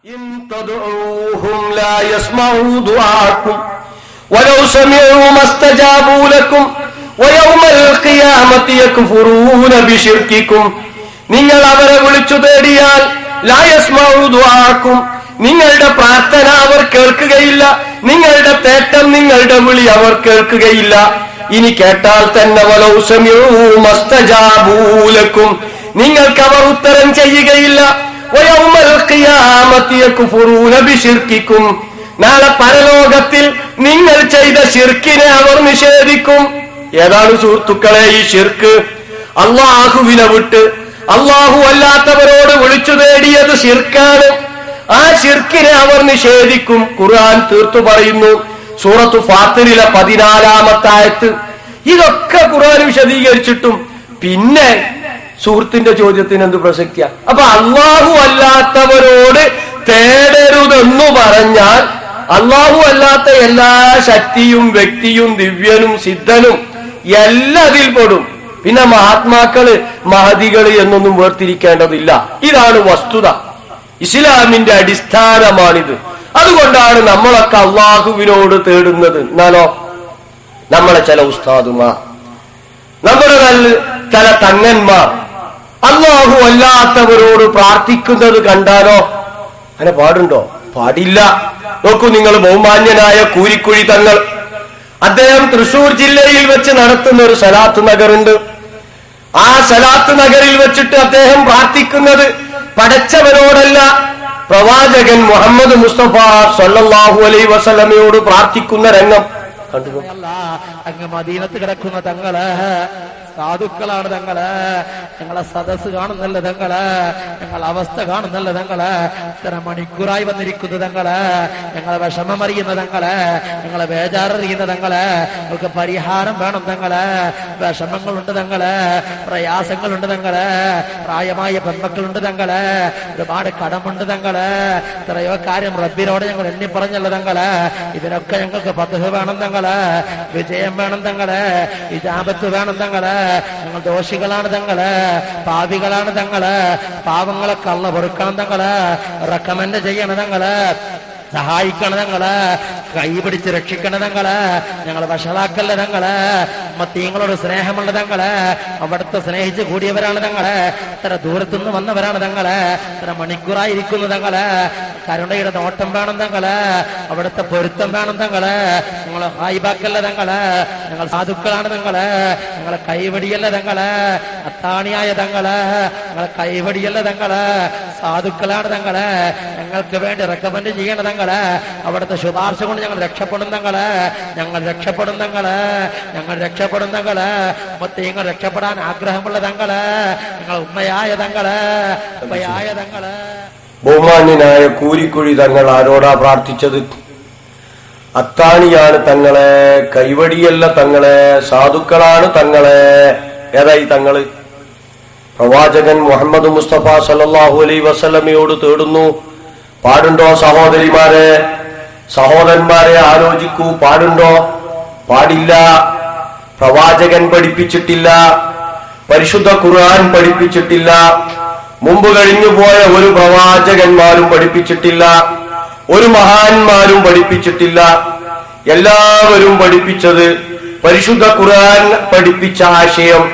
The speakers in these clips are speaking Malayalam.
ഇൻ തദ്ഊഹും ലാ യസ്മഊ ദുആക്കും വലൗ സമിഉ മസ്തജാബൂ ലക്കും വയൗമൽ ഖിയാമത്തി യക്ഫുറൂന ബിശിർകിക്കും. നിങ്ങൾ അവരെ വിളിച്ചു തേടിയാൽ ലാ യസ്മഊ ദുആക്കും, നിങ്ങളുടെ പ്രാർത്ഥന അവർ കേൾക്കുകയില്ല, നിങ്ങളുടെ തേട്ടം, നിങ്ങളുടെ വിളി അവർ കേൾക്കുകയില്ല. ഇനി കേട്ടാൽ തന്നെ വലൗ സമിഉ മസ്തജാബൂ ലക്കും, നിങ്ങൾക്ക് അവർ ഉത്തരം ചെയ്യുകയില്ല. വയൗമൽ ഖിയാമത്തി യക്ഫുറൂന ബിശിർകിക്കും, നാളെ പരലോകത്തിൽ നിങ്ങൾ ചെയ്ത ശിർക്കിനെ അവർ നിഷേധിക്കും. ഏതാണ് സുഹൃത്തുക്കളെ ഈ ശിർക്ക്? അള്ളാഹുവിനെ വിട്ട് അള്ളാഹു അല്ലാത്തവരോട് വിളിച്ചു തേടിയത് ശിർക്കാണ്. ആ ശിർക്കിനെ അവർ നിഷേധിക്കും. ഖുർആൻ തീർത്തു പറയുന്നു സൂറത്തു ഫാത്തിറിലെ 14-ാമത്തെ ആയത്ത്. ഇതൊക്കെ ഖുർആൻ വിശദീകരിച്ചിട്ടും പിന്നെ സുഹൃത്തിന്റെ ചോദ്യത്തിന് എന്ത് പ്രസക്തിയ? അപ്പൊ അള്ളാഹു അല്ലാത്തവരോട് തേടരുതെന്നു പറഞ്ഞാൽ അള്ളാഹു അല്ലാത്ത എല്ലാ ശക്തിയും വ്യക്തിയും ദിവ്യനും സിദ്ധനും എല്ലാം അതിൽ പെടും. പിന്നെ മഹാത്മാക്കള് മഹദികള് എന്നൊന്നും വേർതിരിക്കേണ്ടതില്ല. ഇതാണ് വസ്തുത. ഇസ്ലാമിന്റെ അടിസ്ഥാനമാണിത്. അതുകൊണ്ടാണ് നമ്മളൊക്കെ അള്ളാഹുവിനോട് തേടുന്നത്. എന്നാലോ നമ്മളെ ചില ഉസ്താദുമാർ, നമ്മുടെ ചില തങ്ങന്മാർ അള്ളാഹു അല്ലാത്തവരോട് പ്രാർത്ഥിക്കുന്നത് കണ്ടാലോ അങ്ങനെ പാടുണ്ടോ? പാടില്ല. നോക്കൂ നിങ്ങൾ, ബഹുമാന്യനായ കൂരിക്കുഴി തങ്ങൾ, അദ്ദേഹം തൃശൂർ ജില്ലയിൽ വെച്ച് നടത്തുന്ന ഒരു സലാത്ത് നഗറുണ്ട്. ആ സലാത്ത് നഗറിൽ വെച്ചിട്ട് അദ്ദേഹം പ്രാർത്ഥിക്കുന്നത് പടച്ചവരോടല്ല, പ്രവാചകൻ മുഹമ്മദ് മുസ്തഫ സല്ലല്ലാഹു അലൈഹി വസല്ലമയോട് പ്രാർത്ഥിക്കുന്ന രംഗം കണ്ടു. അങ്ങ് മദീനത്ത് കിടക്കുന്ന തങ്ങള് സാധുക്കളാണ് തങ്ങള്, ഞങ്ങളെ സദസ് കാണുന്നല്ല തങ്ങള്, ഞങ്ങളെ അവസ്ഥ കാണുന്നല്ല തങ്ങള്, ഇത്ര മണിക്കൂറായി വന്നിരിക്കുന്ന തങ്ങള്, ഞങ്ങളെ വിഷമമറിയുന്ന തങ്ങള്, ഞങ്ങളെ ബേജാററിയുന്ന തങ്ങള്, ഞങ്ങൾക്ക് പരിഹാരം വേണം തങ്ങള്, വിഷമങ്ങളുണ്ട് തങ്ങള്, പ്രയാസങ്ങളുണ്ട് തങ്ങള്, പ്രായമായ പെൺമക്കളുണ്ട് തങ്ങള്, ഒരുപാട് കടമുണ്ട് തങ്ങള്, എത്രയോ കാര്യം റബ്ബിനോട് ഞങ്ങൾ എണ്ണി പറഞ്ഞല്ല തങ്ങള്, ഇതിനൊക്കെ ഞങ്ങൾക്ക് ഫത്ഹ് വേണം തങ്ങള്, വിജയം വേണം തങ്ങള്, ഇജാബത്ത് വേണം തങ്ങള്, ഞങ്ങൾ ദോഷികളാണ് തങ്ങള്, പാപികളാണ് തങ്ങള്, പാവങ്ങളൊക്കെ അള്ള പൊറുക്കണം തങ്ങള്, റെക്കമെൻഡ് ചെയ്യണം തങ്ങള്, സഹായിക്കണം തങ്ങള്, കൈപിടിച്ച് രക്ഷിക്കണം തങ്ങള്, ഞങ്ങൾ വഷളാക്കല്ല തങ്ങള്, മത്തീങ്ങളോട് സ്നേഹമുള്ള തങ്ങള്, അവിടുത്തെ സ്നേഹിച്ച് കൂടിയവരാണ് തങ്ങള്, ഇത്ര ദൂരത്തുനിന്ന് വന്നവരാണ് തങ്ങള്, ഇത്ര മണിക്കൂറായിരിക്കുന്നു തങ്ങള്, കരുണയുടെ നോട്ടം വേണം തങ്ങള്, അവിടുത്തെ പൊരുത്തം വേണം തങ്ങള്, ഞങ്ങൾ ഹായിബാക്കല്ല തങ്ങള്, ഞങ്ങൾ സാധുക്കളാണ് തങ്ങള്, ഞങ്ങളെ കൈവടിയല്ല തങ്ങള്, അത്താണിയായ തങ്ങള്, ഞങ്ങളെ കൈവടിയല്ല തങ്ങള്, സാധുക്കളാണ് തങ്ങള്, ഞങ്ങൾക്ക് വേണ്ടി റെക്കമെൻഡ് ചെയ്യണം തങ്ങള്, അവിടുത്തെ ശുപാർശ കൊണ്ട് ഞങ്ങൾ രക്ഷപ്പെടും തങ്ങള്, ഞങ്ങൾ രക്ഷപ്പെടും തങ്ങള്, ഞങ്ങൾ രക്ഷപ്പെടും തങ്ങള്, മൊത്തങ്ങൾ രക്ഷപ്പെടാൻ ആഗ്രഹമുള്ള തങ്ങള്, ഞങ്ങൾ ഉമ്മയായ തങ്ങള്, ഉമ്മയായ തങ്ങള്. ബഹുമാന്യനായ കൂരിക്കുഴി തങ്ങൾ ആരോടാ പ്രാർത്ഥിച്ചത്? അത്താണിയാണ് തങ്ങളെ, കൈവടിയല്ല തങ്ങളെ, സാധുക്കളാണ് തങ്ങളെ. ഏതായി തങ്ങള്? പ്രവാചകൻ മുഹമ്മദ് മുസ്തഫ സല്ലല്ലാഹു അലൈഹി വസല്ലമയോട് തേടുന്നു. പാടുണ്ടോ സഹോദരിമാരെ, സഹോദരന്മാരെ ആലോചിക്കൂ, പാടുണ്ടോ? പാടില്ല. പ്രവാചകൻ പഠിപ്പിച്ചിട്ടില്ല, പരിശുദ്ധ ഖുർആൻ പഠിപ്പിച്ചിട്ടില്ല, മുമ്പ് കഴിഞ്ഞുപോയ ഒരു പ്രവാചകന്മാരും പഠിപ്പിച്ചിട്ടില്ല, ഒരു മഹാന്മാരും പഠിപ്പിച്ചിട്ടില്ല. എല്ലാവരും പഠിപ്പിച്ചത് പരിശുദ്ധ ഖുർആൻ പഠിപ്പിച്ച ആശയം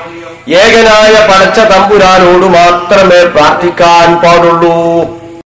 ഏകനായ പടച്ച തമ്പുരാനോട് മാത്രമേ പ്രാർത്ഥിക്കാൻ പാടുള്ളൂ.